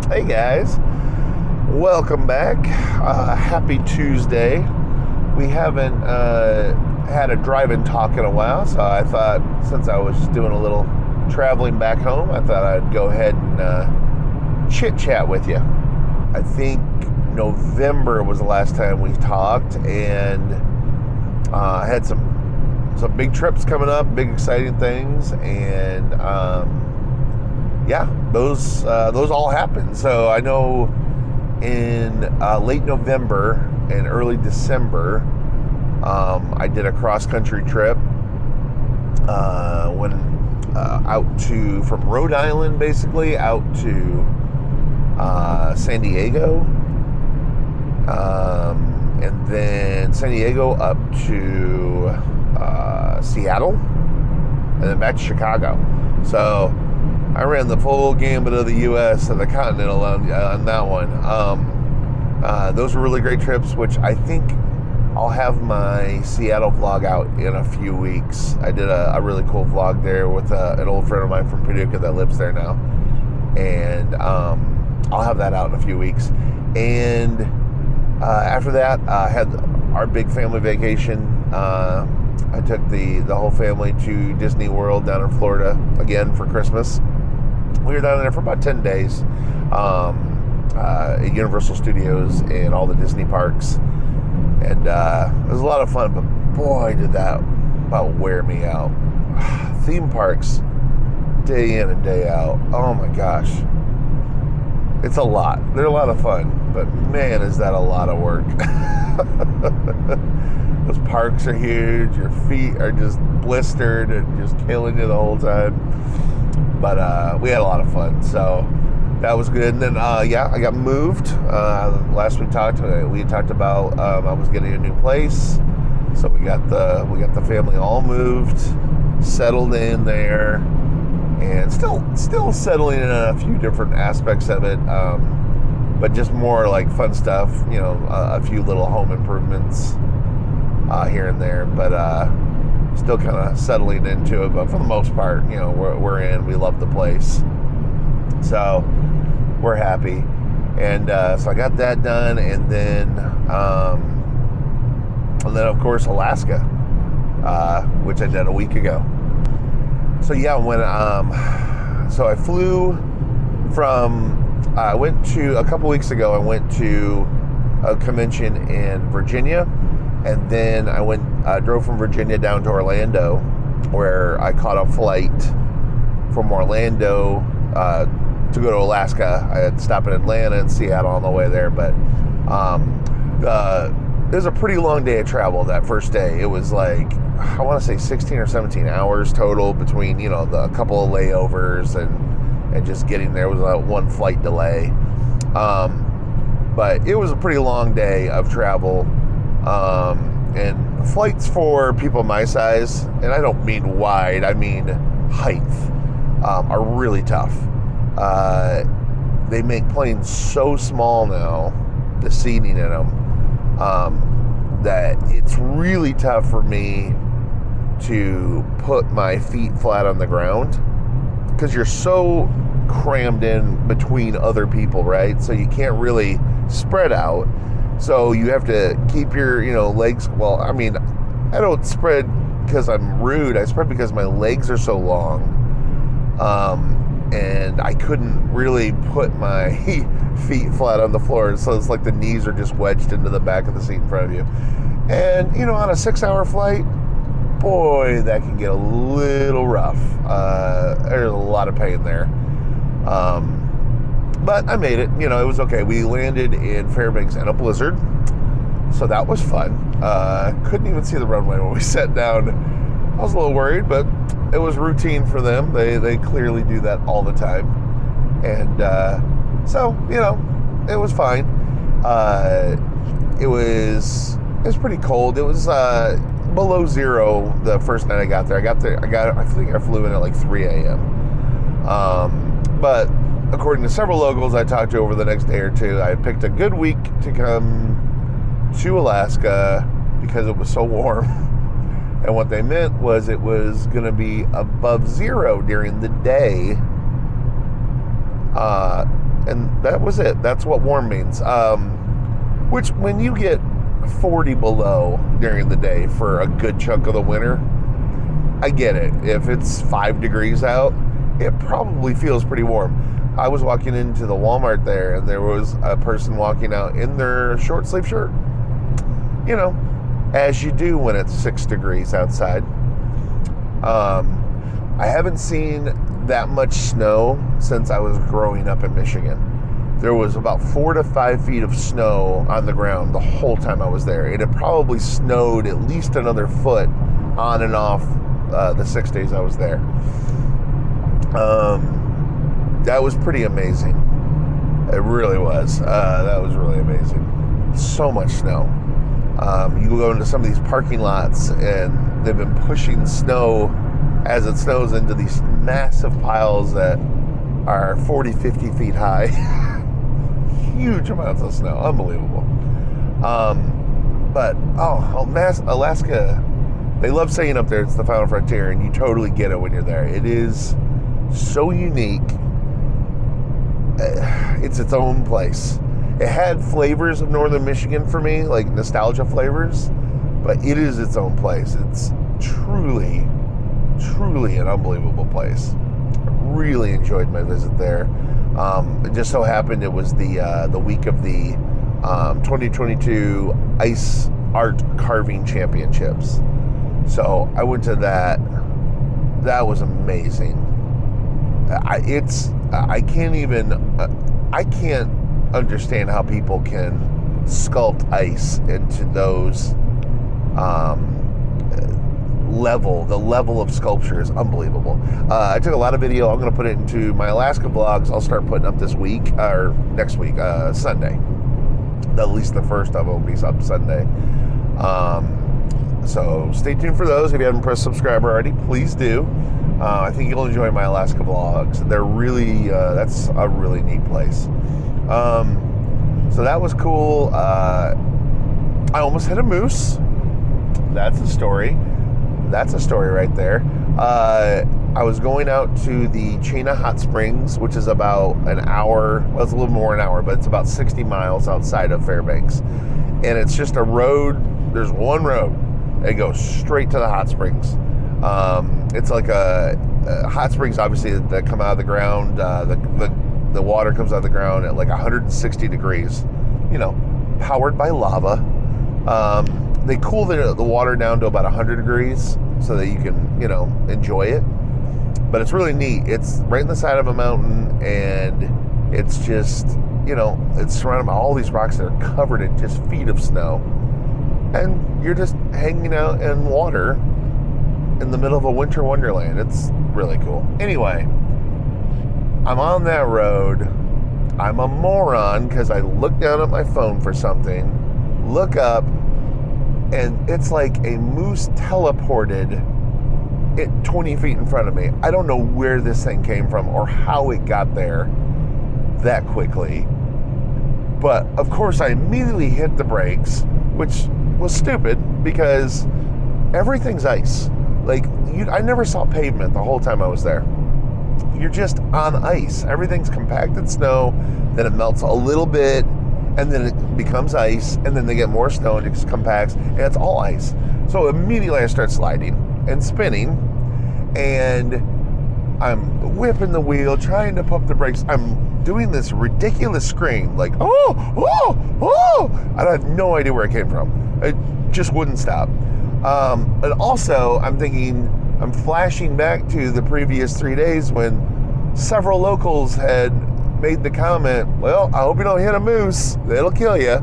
Hey guys, welcome back. Happy Tuesday. We haven't had a drive-in talk in a while, so I thought since I was doing a little traveling back home, I thought I'd go ahead and chit-chat with you. I think November was the last time we talked, and I had some big trips coming up, big exciting things, and those all happened. So I know in late November and early December, I did a cross-country trip. Went out from Rhode Island, basically, out to San Diego, and then San Diego up to Seattle, and then back to Chicago. So I ran the full gambit of the U.S. and the continental on that one. Those were really great trips, which I think I'll have my Seattle vlog out in a few weeks. I did a really cool vlog there with an old friend of mine from Paducah that lives there now. And I'll have that out in a few weeks. And after that, I had our big family vacation. I took the whole family to Disney World down in Florida again for Christmas. We were down there for about 10 days at Universal Studios and all the Disney parks. And it was a lot of fun, but boy, did that about wear me out. Theme parks, day in and day out. Oh my gosh. It's a lot. They're a lot of fun, but man, is that a lot of work. Those parks are huge. Your feet are just blistered and just killing you the whole time. But we had a lot of fun, so that was good. And then, I got moved. Last we talked about I was getting a new place, so we got the family all moved, settled in there, and still settling in a few different aspects of it. But just more like fun stuff, a few little home improvements here and there, but still kind of settling into it. But for the most part, we're in. We love the place, so we're happy. And so I got that done, and then of course Alaska, which I did a week ago. So so I flew from. A couple weeks ago, I went to a convention in Virginia, and then I drove from Virginia down to Orlando, where I caught a flight from Orlando to go to Alaska. I had to stop in Atlanta and Seattle on the way there, but it was a pretty long day of travel that first day. It was like, I want to say 16 or 17 hours total between, a couple of layovers and just getting there. Was a one flight delay. But it was a pretty long day of travel. And flights for people my size, and I don't mean wide, I mean height, are really tough. They make planes so small now, the seating in them, that it's really tough for me to put my feet flat on the ground, because you're so crammed in between other people, right? So you can't really spread out. So you have to keep your, legs. Well, I mean, I don't spread because I'm rude. I spread because my legs are so long. And I couldn't really put my feet flat on the floor. So it's like the knees are just wedged into the back of the seat in front of you. And, on a 6-hour flight, boy, that can get a little rough. There's a lot of pain there. But I made it. It was okay. We landed in Fairbanks in a blizzard, so that was fun. Couldn't even see the runway when we sat down. I was a little worried, but it was routine for them. They clearly do that all the time. And so, it was fine. It was pretty cold. It was below zero the first night I got there. I think I flew in at like 3 a.m. But according to several locals I talked to over the next day or two, I picked a good week to come to Alaska because it was so warm. And what they meant was it was going to be above zero during the day. And And that was it. That's what warm means. Which, when you get 40 below during the day for a good chunk of the winter, I get it. If it's 5 degrees out, it probably feels pretty warm. I was walking into the Walmart there, and there was a person walking out in their short sleeve shirt. You know, as you do when it's 6 degrees outside. I haven't seen that much snow since I was growing up in Michigan. There was about 4 to 5 feet of snow on the ground the whole time I was there. It had probably snowed at least another foot on and off the 6 days I was there. That was pretty amazing. It really was. That was really amazing. So much snow. You go into some of these parking lots, and they've been pushing snow as it snows into these massive piles that are 40, 50 feet high. Huge amounts of snow. Unbelievable. But Alaska, they love saying up there it's the final frontier, and you totally get it when you're there. It is so unique. It's its own place. It had flavors of northern Michigan for me, like nostalgia flavors, but it is its own place. It's truly an unbelievable place. I really enjoyed my visit there. It just so happened it was the week of the 2022 Ice Art Carving Championships. So I went to that. That was amazing. I can't understand how people can sculpt ice into those the level of sculpture is unbelievable. I took a lot of video. I'm going to put it into my Alaska vlogs. I'll start putting up this week, or next week, Sunday. At least the first of it will be up Sunday. So stay tuned for those. If you haven't pressed subscribe already, please do. I think you'll enjoy my Alaska vlogs. They're really, that's a really neat place. So that was cool. I almost hit a moose. That's a story. That's a story right there. I was going out to the Chena Hot Springs, which is about an hour. Well, it's a little more than an hour, but it's about 60 miles outside of Fairbanks. And it's just a road. There's one road. It goes straight to the hot springs. It's like a hot springs, obviously, that come out of the ground. The water comes out of the ground at like 160 degrees, you know, powered by lava. They cool the water down to about 100 degrees so that you can, you know, enjoy it. But it's really neat. It's right in the side of a mountain, and it's just, you know, it's surrounded by all these rocks that are covered in just feet of snow. And you're just hanging out in water in the middle of a winter wonderland. It's really cool. Anyway, I'm on that road. I'm a moron because I look down at my phone for something, look up, and it's like a moose teleported it 20 feet in front of me. I don't know where this thing came from or how it got there that quickly. But of course I immediately hit the brakes, which was stupid because everything's ice. Like, I never saw pavement the whole time I was there. You're just on ice. Everything's compacted snow, then it melts a little bit, and then it becomes ice, and then they get more snow and it just compacts, and it's all ice. So immediately I start sliding and spinning, and I'm whipping the wheel, trying to pump the brakes. I'm doing this ridiculous scream, like, oh, and I have no idea where it came from. It just wouldn't stop. And also, I'm thinking, I'm flashing back to the previous 3 days when several locals had made the comment, well, I hope you don't hit a moose. It'll kill you.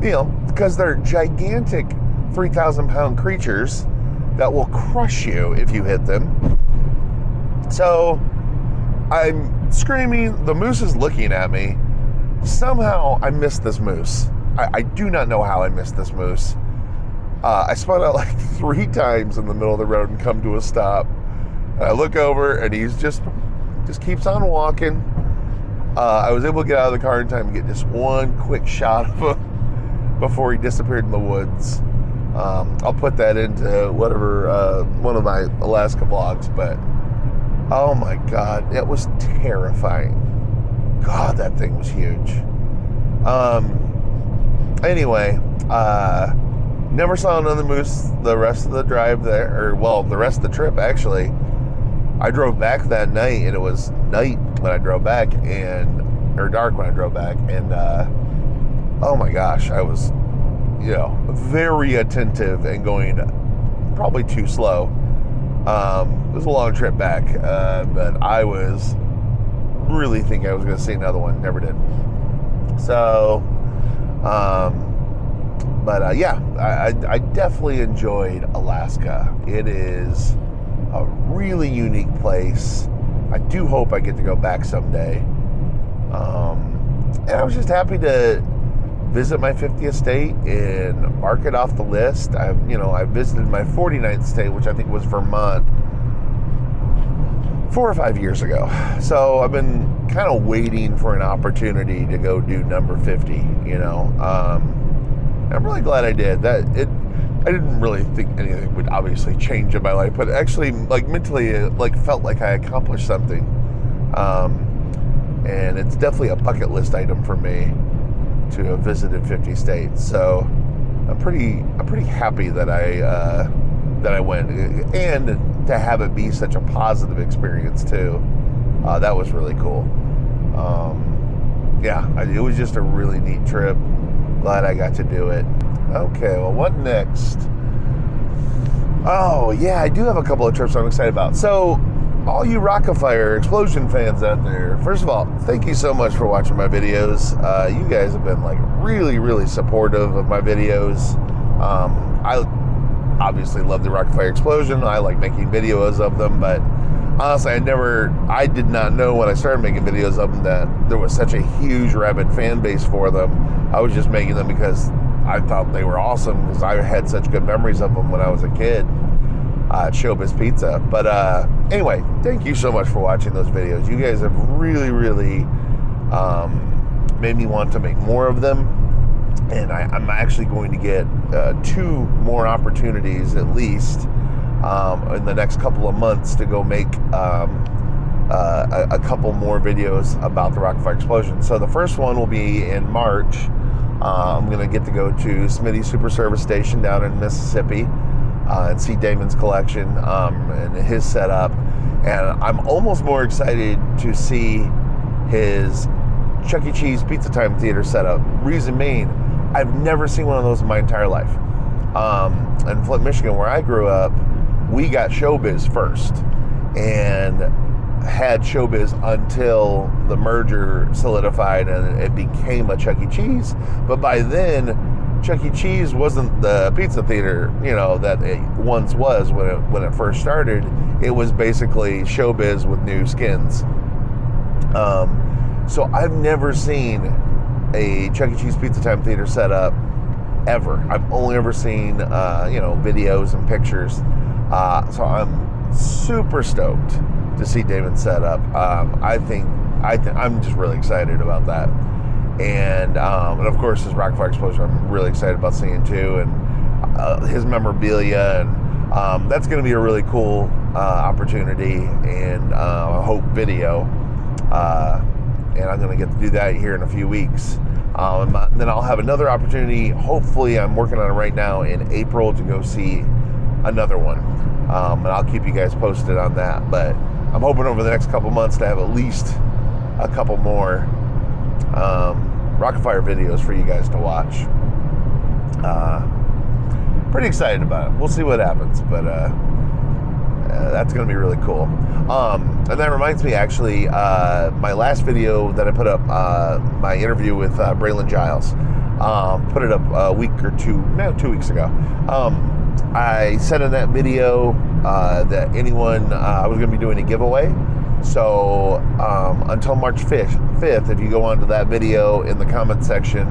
You know, because they're gigantic 3,000-pound creatures that will crush you if you hit them. So I'm screaming. The moose is looking at me. Somehow I missed this moose. I do not know how I missed this moose. I spun out like 3 times in the middle of the road and come to a stop. And I look over and he's just keeps on walking. I was able to get out of the car in time and get just one quick shot of him before he disappeared in the woods. I'll put that into whatever, one of my Alaska vlogs, but oh my God, it was terrifying. God, that thing was huge. Anyway, never saw another moose the rest of the drive there, or well, the rest of the trip actually. I drove back that night, and it was night when I drove back, or dark when I drove back, and oh my gosh, I was, very attentive and going probably too slow. It was a long trip back, but I was really thinking I was going to see another one. Never did. So, I definitely enjoyed Alaska. It is a really unique place. I do hope I get to go back someday. And I was just happy to visit my 50th state and mark it off the list. I visited my 49th state, which I think was Vermont, 4 or 5 years ago. So I've been kind of waiting for an opportunity to go do number 50, I'm really glad I did. I didn't really think anything would obviously change in my life, but actually, mentally, it felt like I accomplished something. And it's definitely a bucket list item for me to have visited 50 states. So I'm pretty happy that I went, and to have it be such a positive experience too. That was really cool. It was just a really neat trip. Glad I got to do it. Okay, well, what next? Oh, yeah, I do have a couple of trips I'm excited about. So, all you Rock-afire explosion fans out there, first of all, thank you so much for watching my videos. You guys have been really, really supportive of my videos. I obviously love the Rock-afire explosion. I like making videos of them, but honestly, I did not know when I started making videos of them that there was such a huge rabid fan base for them. I was just making them because I thought they were awesome, because I had such good memories of them when I was a kid at Showbiz Pizza. But anyway, thank you so much for watching those videos. You guys have really, really made me want to make more of them. And I'm actually going to get 2 more opportunities at least in the next couple of months to go make a couple more videos about the Rock-afire explosion. So the first one will be in March. I'm going to get to go to Smitty's Super Service Station down in Mississippi and see Damon's collection and his setup. And I'm almost more excited to see his Chuck E. Cheese Pizza Time Theater setup. Reason being, I've never seen one of those in my entire life. In Flint, Michigan, where I grew up, we got Showbiz first and had Showbiz until the merger solidified and it became a Chuck E. Cheese. But by then, Chuck E. Cheese wasn't the pizza theater, that it once was when it first started. It was basically Showbiz with new skins. So I've never seen a Chuck E. Cheese Pizza Time Theater setup ever. I've only ever seen, videos and pictures. So I'm super stoked to see Damon's setup. I'm just really excited about that. And of course, his Rock-afire explosion, I'm really excited about seeing too, and his memorabilia, and that's going to be a really cool opportunity and I hope video. And I'm going to get to do that here in a few weeks. Then I'll have another opportunity. Hopefully, I'm working on it right now in April to go see another one. And I'll keep you guys posted on that. But I'm hoping over the next couple months to have at least a couple more Rock-afire videos for you guys to watch. Pretty excited about it. We'll see what happens, but that's going to be really cool. And that reminds me, actually, my last video that I put up, my interview with Braylon Giles, put it up a week or 2 weeks ago. I said in that video that I was going to be doing a giveaway. So until March 5th, if you go onto that video in the comment section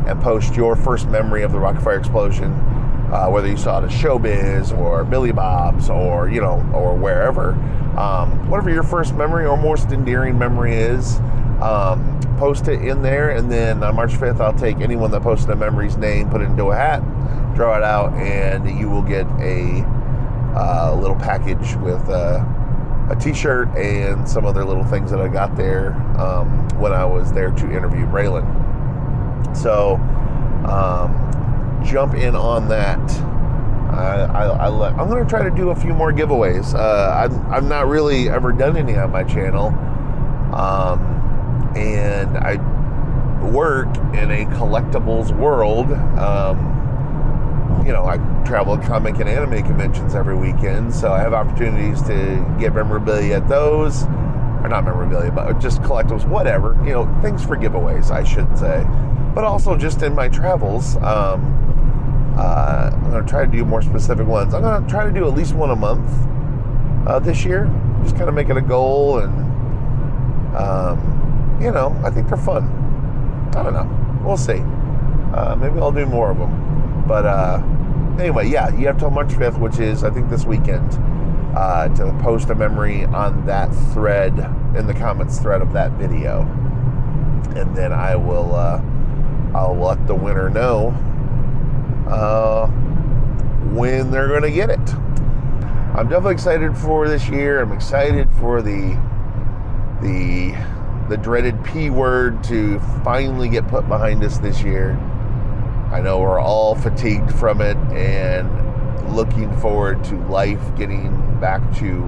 and post your first memory of the Rock-afire explosion, whether you saw it at Showbiz or Billy Bob's or or wherever, whatever your first memory or most endearing memory is, post it in there, and then on March 5th I'll take anyone that posted a memory's name, put it into a hat, draw it out, and you will get a little package with a t-shirt and some other little things that I got there when I was there to interview Braylon. So jump in on that. I'm going to try to do a few more giveaways. I've not really ever done any on my channel, and I work in a collectibles world. I travel to comic and anime conventions every weekend, so I have opportunities to get memorabilia at those, or not memorabilia, but just collectibles, whatever, things for giveaways, I should say. But also just in my travels, I'm going to try to do more specific ones. I'm going to try to do at least one a month this year, just kind of make it a goal, and I think they're fun. I don't know, we'll see. Maybe I'll do more of them. But anyway, yeah, you have till March 5th, which is, I think, this weekend, to post a memory on that thread, in the comments thread of that video. And then I'll let the winner know when they're going to get it. I'm definitely excited for this year. I'm excited for the dreaded P word to finally get put behind us this year. I know we're all fatigued from it and looking forward to life getting back to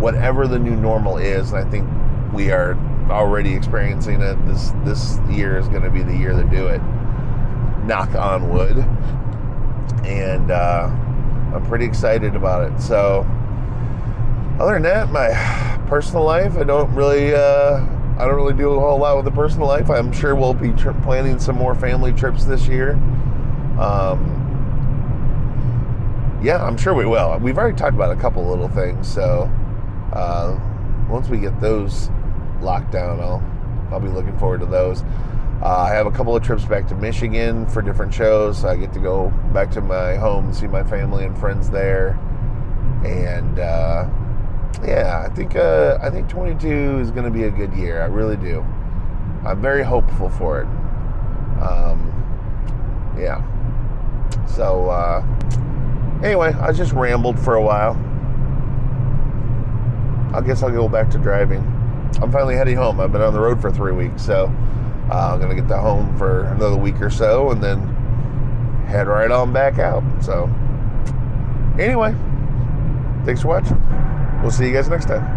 whatever the new normal is. And I think we are already experiencing it. This year is going to be the year to do it. Knock on wood. And I'm pretty excited about it. So other than that, my personal life, I don't really do a whole lot with the personal life. I'm sure we'll be planning some more family trips this year. Yeah, I'm sure we will. We've already talked about a couple little things, so once we get those locked down, I'll be looking forward to those. I have a couple of trips back to Michigan for different shows. I get to go back to my home, see my family and friends there, and yeah, I think 22 is going to be a good year. I really do. I'm very hopeful for it. Yeah. So anyway, I just rambled for a while. I guess I'll go back to driving. I'm finally heading home. I've been on the road for 3 weeks, so I'm going to get to home for another week or so and then head right on back out. So anyway, thanks for watching. We'll see you guys next time.